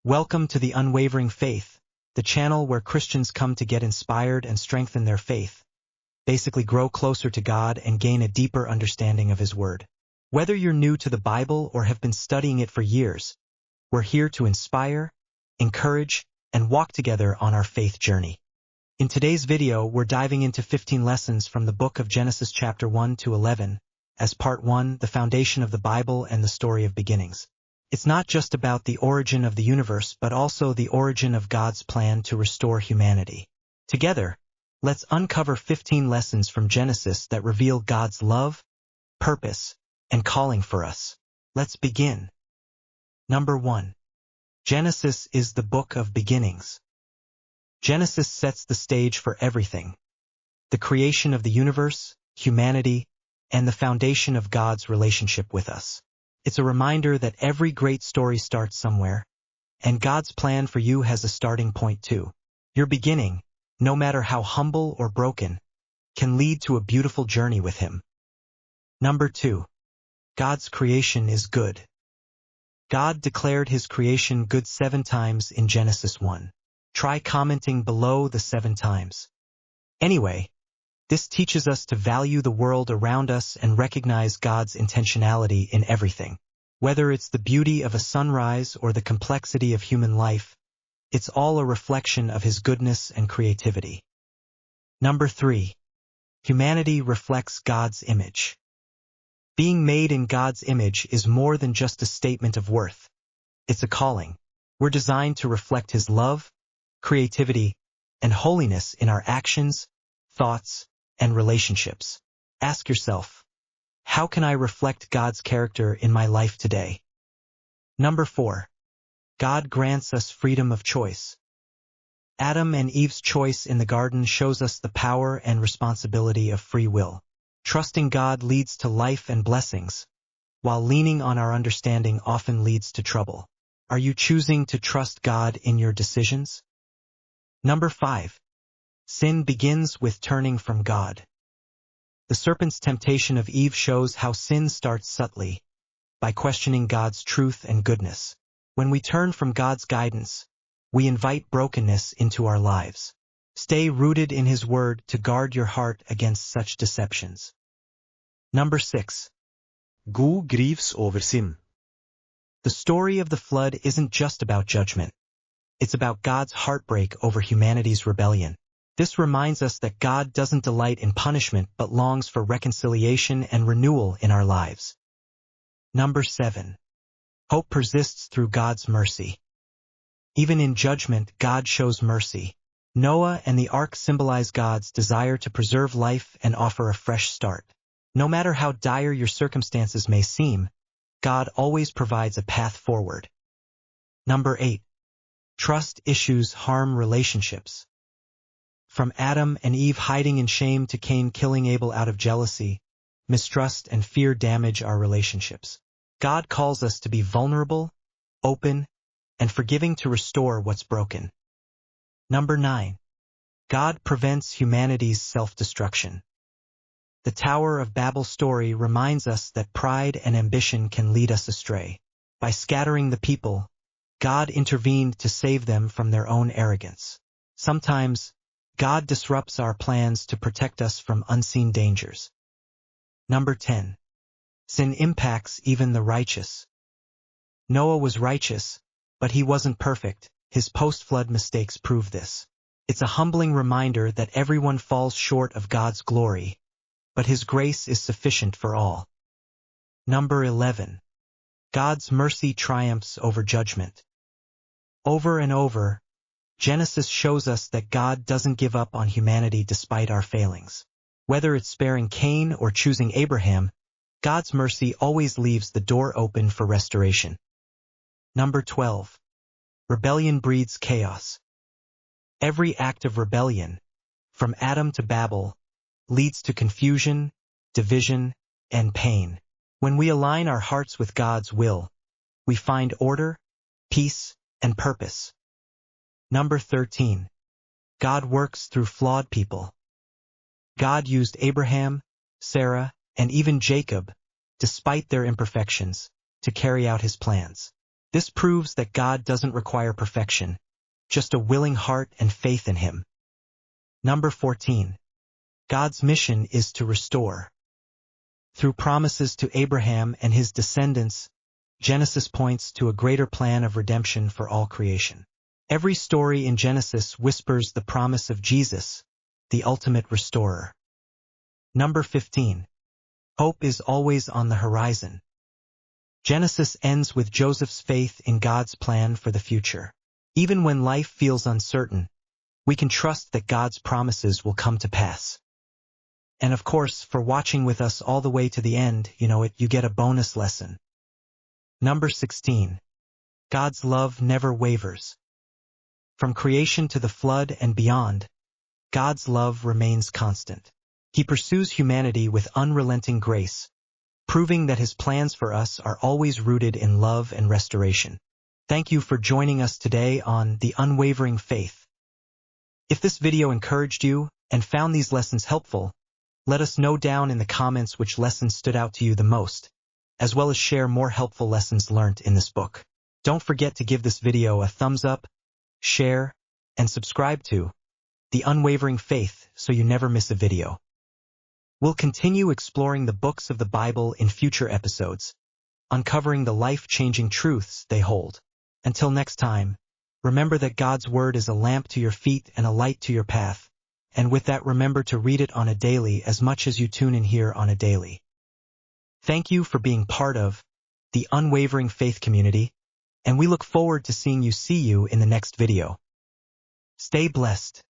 Welcome to the Unwavering Faith, the channel where Christians come to get inspired and strengthen their faith, basically grow closer to God and gain a deeper understanding of His Word. Whether you're new to the Bible or have been studying it for years, we're here to inspire, encourage, and walk together on our faith journey. In today's video, we're diving into 15 lessons from the book of Genesis chapter 1 to 11, as part 1, the foundation of the Bible and the story of beginnings. It's not just about the origin of the universe, but also the origin of God's plan to restore humanity. Together, let's uncover 15 lessons from Genesis that reveal God's love, purpose, and calling for us. Let's begin. Number 1. Genesis is the book of beginnings. Genesis sets the stage for everything: the creation of the universe, humanity, and the foundation of God's relationship with us. It's a reminder that every great story starts somewhere, and God's plan for you has a starting point too. Your beginning, no matter how humble or broken, can lead to a beautiful journey with Him. Number 2. God's creation is good. God declared His creation good 7 times in Genesis 1. Try commenting below the 7 times. Anyway, this teaches us to value the world around us and recognize God's intentionality in everything. Whether it's the beauty of a sunrise or the complexity of human life, it's all a reflection of His goodness and creativity. Number 3. Humanity reflects God's image. Being made in God's image is more than just a statement of worth. It's a calling. We're designed to reflect His love, creativity, and holiness in our actions, thoughts, and relationships. Ask yourself, how can I reflect God's character in my life today? Number 4. God grants us freedom of choice. Adam and Eve's choice in the garden shows us the power and responsibility of free will. Trusting God leads to life and blessings, while leaning on our understanding often leads to trouble. Are you choosing to trust God in your decisions? Number 5. Sin begins with turning from God. The serpent's temptation of Eve shows how sin starts subtly, by questioning God's truth and goodness. When we turn from God's guidance, we invite brokenness into our lives. Stay rooted in His Word to guard your heart against such deceptions. Number 6. God grieves over sin. The story of the flood isn't just about judgment. It's about God's heartbreak over humanity's rebellion. This reminds us that God doesn't delight in punishment but longs for reconciliation and renewal in our lives. Number 7. Hope persists through God's mercy. Even in judgment, God shows mercy. Noah and the ark symbolize God's desire to preserve life and offer a fresh start. No matter how dire your circumstances may seem, God always provides a path forward. Number 8. Trust issues harm relationships. From Adam and Eve hiding in shame to Cain killing Abel out of jealousy, mistrust and fear damage our relationships. God calls us to be vulnerable, open, and forgiving to restore what's broken. Number 9. God prevents humanity's self-destruction. The Tower of Babel story reminds us that pride and ambition can lead us astray. By scattering the people, God intervened to save them from their own arrogance. Sometimes, God disrupts our plans to protect us from unseen dangers. Number 10. Sin impacts even the righteous. Noah was righteous, but he wasn't perfect. His post-flood mistakes prove this. It's a humbling reminder that everyone falls short of God's glory, but His grace is sufficient for all. Number 11. God's mercy triumphs over judgment. Over and over, Genesis shows us that God doesn't give up on humanity despite our failings. Whether it's sparing Cain or choosing Abraham, God's mercy always leaves the door open for restoration. Number 12. Rebellion breeds chaos. Every act of rebellion, from Adam to Babel, leads to confusion, division, and pain. When we align our hearts with God's will, we find order, peace, and purpose. Number 13. God works through flawed people. God used Abraham, Sarah, and even Jacob, despite their imperfections, to carry out His plans. This proves that God doesn't require perfection, just a willing heart and faith in Him. Number 14. God's mission is to restore. Through promises to Abraham and his descendants, Genesis points to a greater plan of redemption for all creation. Every story in Genesis whispers the promise of Jesus, the ultimate restorer. Number 15. Hope is always on the horizon. Genesis ends with Joseph's faith in God's plan for the future. Even when life feels uncertain, we can trust that God's promises will come to pass. And of course, for watching with us all the way to the end, you get a bonus lesson. Number 16. God's love never wavers. From creation to the flood and beyond, God's love remains constant. He pursues humanity with unrelenting grace, proving that His plans for us are always rooted in love and restoration. Thank you for joining us today on The Unwavering Faith. If this video encouraged you and found these lessons helpful, let us know down in the comments which lessons stood out to you the most, as well as share more helpful lessons learned in this book. Don't forget to give this video a thumbs up, share, and subscribe to The Unwavering Faith so you never miss a video. We'll continue exploring the books of the Bible in future episodes, uncovering the life-changing truths they hold. Until next time, remember that God's Word is a lamp to your feet and a light to your path, and with that remember to read it on a daily as much as you tune in here on a daily. Thank you for being part of the Unwavering Faith community, and we look forward to seeing you in the next video. Stay blessed.